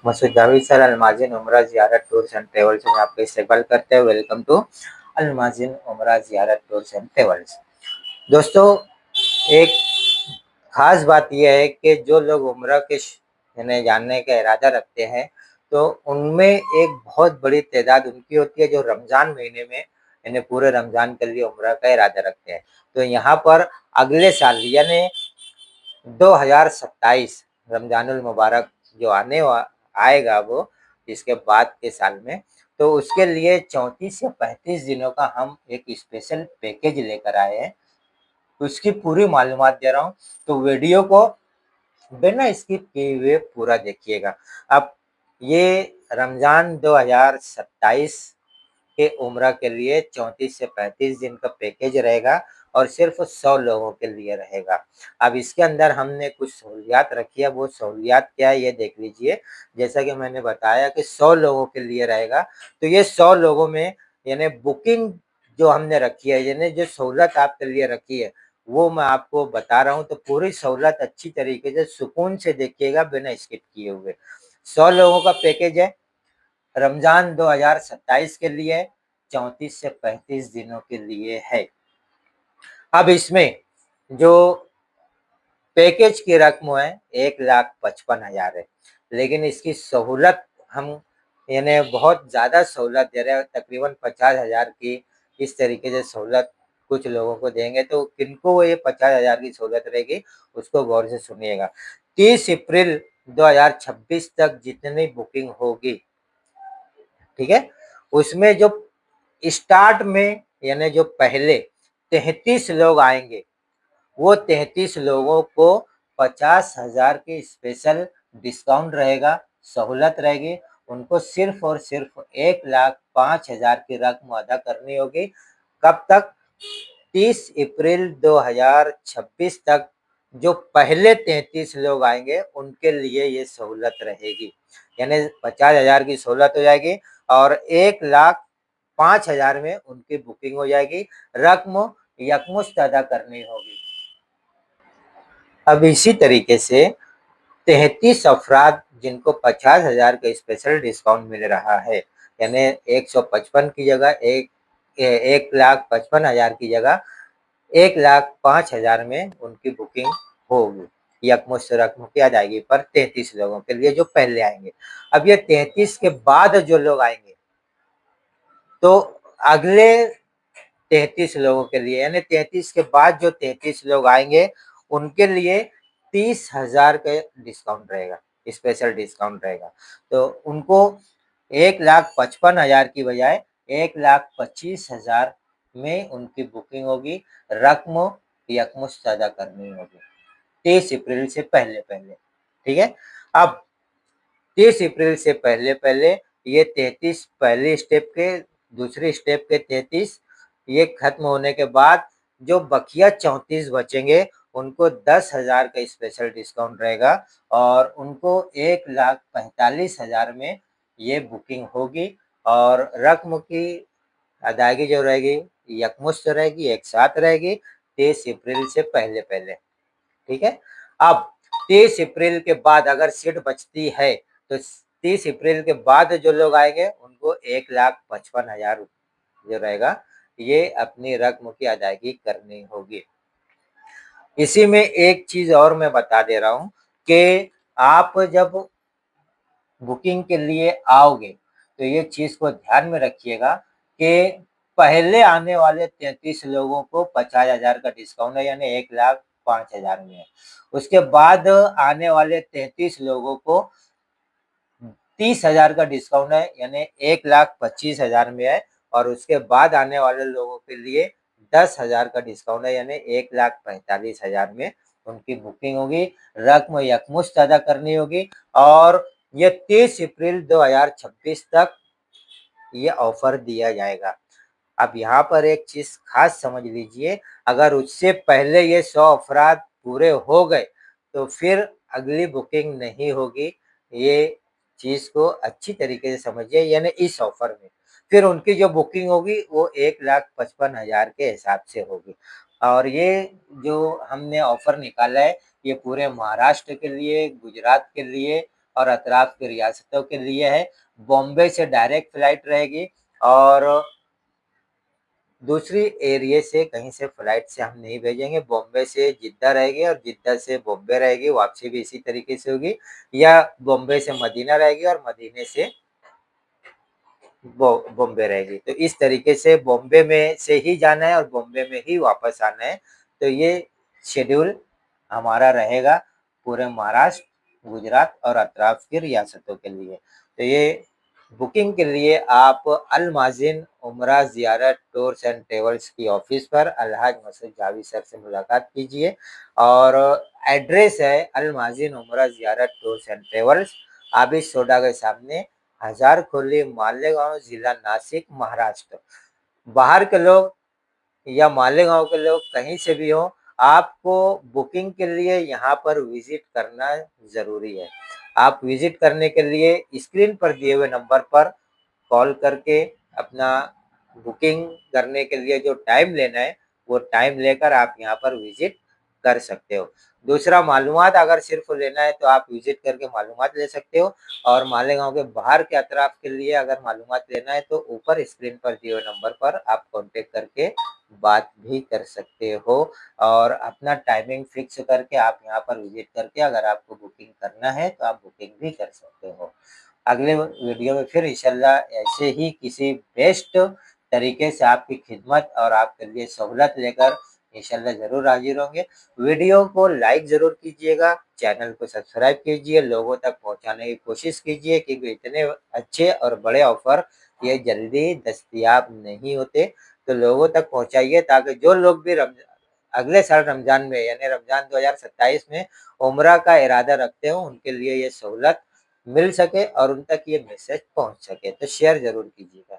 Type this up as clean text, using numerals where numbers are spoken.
Masood Javed sir अलमाजिन उम्रा ज़ियारत tours and travels में आपका इस्तकबाल करते हैं। वेलकम टू अलमाजिन उम्रा ज़ियारत टूर्स एंड ट्रेवल्स। दोस्तों, एक खास बात यह है कि जो लोग उम्रा के यानी जानने का इरादा रखते हैं, तो उनमें एक बहुत बड़ी तादाद उनकी होती है जो रमज़ान महीने में यानी पूरे रमज़ान के लिए उम्रा का इरादा रखते हैं। तो यहाँ पर अगले साल यानी 2027 रमज़ानुल मुबारक जो आएगा, वो इसके बाद के साल में, तो उसके लिए 34 या 35 दिनों का हम एक स्पेशल पैकेज लेकर आए हैं। उसकी पूरी मालूमात दे रहा हूँ, तो वीडियो को बिना स्किप किए हुए पूरा देखिएगा। अब ये रमज़ान 2027 के उम्रा के लिए 34 से 35 दिन का पैकेज रहेगा और सिर्फ 100 लोगों के लिए रहेगा। अब इसके अंदर हमने कुछ सहूलियात रखी है, वो सहूलियात क्या है ये देख लीजिए। जैसा कि मैंने बताया कि 100 लोगों के लिए रहेगा, तो ये 100 लोगों में यानी बुकिंग जो हमने रखी है, यानी जो सहूलत आपके लिए रखी है, वो मैं आपको बता रहा हूँ। तो पूरी सहूलत अच्छी तरीके से सुकून से देखिएगा बिना स्किप किए हुए। 100 लोगों का पैकेज है, रमज़ान 2027 के लिए 34 से 35 दिनों के लिए है। अब इसमें जो पैकेज की रकम है 1,55,000 है, लेकिन इसकी सहूलत हम यानी बहुत ज़्यादा सहूलत दे रहे हैं, तकरीबन 50,000 की इस तरीके से सहूलत कुछ लोगों को देंगे। तो किनको ये 50,000 की सहूलत रहेगी, उसको गौर से सुनिएगा। 30 अप्रैल 2026 तक जितनी बुकिंग होगी, ठीक है, उसमें जो स्टार्ट में यानी जो पहले 33 लोग आएंगे, वो 33 लोगों को 50,000 की स्पेशल डिस्काउंट रहेगा, सहूलत रहेगी। उनको सिर्फ और सिर्फ 1,05,000 की रकम अदा करनी होगी। कब तक? 30 अप्रैल 2026 तक। जो पहले 33 लोग आएंगे उनके लिए ये सहूलत रहेगी, यानी 50,000 की सहूलत हो जाएगी और 1,05,000 में उनकी बुकिंग हो जाएगी। रकम यकमुश्त अदा करनी होगी। अब इसी तरीके से 33 अफराद जिनको 50,000 का स्पेशल डिस्काउंट मिल रहा है, यानी 155 की जगह 1,55,000 की जगह 1,05,000 में उनकी बुकिंग होगी। यकमुश्त रकम किया जाएगी पर 33 लोगों के लिए जो पहले आएंगे। अब ये 33 के बाद जो लोग आएंगे, तो अगले 33 लोगों के लिए यानी 33 के बाद जो 33 लोग आएंगे, उनके लिए 30,000 का डिस्काउंट रहेगा, स्पेशल डिस्काउंट रहेगा। तो उनको 1,55,000 की बजाय 1,25,000 में उनकी बुकिंग होगी। रकम यकमुश्त अदा करनी होगी 30 अप्रैल से पहले पहले, ठीक है। अब 30 अप्रैल से पहले पहले ये 33 पहले स्टेप के, दूसरे स्टेप के 33 ये खत्म होने के बाद जो बकिया 34 बचेंगे, उनको 10,000 का स्पेशल डिस्काउंट रहेगा और उनको 1,45,000 में ये बुकिंग होगी और रकम की अदायगी जो रहेगी यकमुश्त रहेगी, एक साथ रहेगी 30 अप्रैल से पहले पहले, ठीक है। अब 30 अप्रैल के बाद अगर सीट बचती है, तो 30 अप्रैल के बाद जो लोग आएंगे उनको 1,55,000 जो रहेगा, ये अपनी रकम की अदायगी करनी होगी। इसी में एक चीज और मैं बता दे रहा हूँ कि आप जब बुकिंग के लिए आओगे, तो ये चीज को ध्यान में रखिएगा कि पहले आने वाले 33 लोगों को 50,000 का डिस्काउंट है, यानी 1,05,000 में है। उसके बाद आने वाले 33 लोगों को 30,000 का डिस्काउंट है, यानी 1,25,000 में है और उसके बाद आने वाले लोगों के लिए 10,000 का डिस्काउंट है, यानी 1,45,000 में उनकी बुकिंग होगी। रकम यकमुश्त अदा करनी होगी और ये 30 अप्रैल 2026 तक ये ऑफर दिया जाएगा। अब यहाँ पर एक चीज खास समझ लीजिए, अगर उससे पहले ये 100 अफराद पूरे हो गए, तो फिर अगली बुकिंग नहीं होगी। ये चीज को अच्छी तरीके से समझिए, यानी इस ऑफर में फिर उनकी जो बुकिंग होगी वो 1,55,000 के हिसाब से होगी। और ये जो हमने ऑफर निकाला है, ये पूरे महाराष्ट्र के लिए, गुजरात के लिए और अतराफ की रियासतों के लिए है। बॉम्बे से डायरेक्ट फ्लाइट रहेगी और दूसरी एरिया से कहीं से फ्लाइट से हम नहीं भेजेंगे। बॉम्बे से जिद्दा रहेगी और जिद्दा से बॉम्बे रहेगी, वापसी भी इसी तरीके से होगी, या बॉम्बे से मदीना रहेगी और मदीने से बॉम्बे रहेगी। तो इस तरीके से बॉम्बे में से ही जाना है और बॉम्बे में ही वापस आना है। तो ये शेड्यूल हमारा रहेगा पूरे महाराष्ट्र, गुजरात और अतराफ की रियासतों के लिए। तो ये बुकिंग के लिए आप अल माजिन उमरा ज़ियारत टूर्स एंड ट्रेवल्स की ऑफिस पर अलहाज मसूद जावेद सर से मुलाकात कीजिए और एड्रेस है अल माजिन उमरा ज़ियारत tours and travels, Abid soda के सामने, हजार खोली, मालेगांव, जिला नासिक, महाराष्ट्र। बाहर के लोग या मालेगांव के लोग कहीं से भी हो, आपको बुकिंग के लिए यहाँ पर विजिट करना जरूरी है। आप विजिट करने के लिए स्क्रीन पर दिए हुए नंबर पर कॉल करके अपना बुकिंग करने के लिए जो टाइम लेना है वो टाइम लेकर आप यहाँ पर विजिट कर सकते हो। दूसरा, मालूमात अगर सिर्फ लेना है तो आप विजिट करके मालूमात ले सकते हो और मालेगांव के बाहर के अतराफ के लिए अगर मालूमात लेना है तो ऊपर स्क्रीन पर दिए हुए नंबर पर आप कॉन्टेक्ट करके बात भी कर सकते हो और अपना टाइमिंग फिक्स करके आप यहाँ पर विजिट करके अगर आपको बुकिंग करना है तो आप बुकिंग भी कर सकते हो। अगले वीडियो में फिर इंशाल्लाह ऐसे ही किसी बेस्ट तरीके से आपकी खिदमत और आपके लिए सहूलत लेकर इंशाल्लाह ज़रूर हाजिर होंगे। वीडियो को लाइक ज़रूर कीजिएगा, चैनल को सब्सक्राइब कीजिए, लोगों तक पहुंचाने की कोशिश कीजिए क्योंकि इतने अच्छे और बड़े ऑफ़र ये जल्दी दस्तयाब नहीं होते। तो लोगों तक पहुंचाइए ताकि जो लोग भी अगले साल रमज़ान में यानी रमज़ान 2027 में उम्रा का इरादा रखते हो उनके लिए ये सहूलत मिल सके और उन तक ये मैसेज पहुंच सके। तो शेयर ज़रूर कीजिएगा।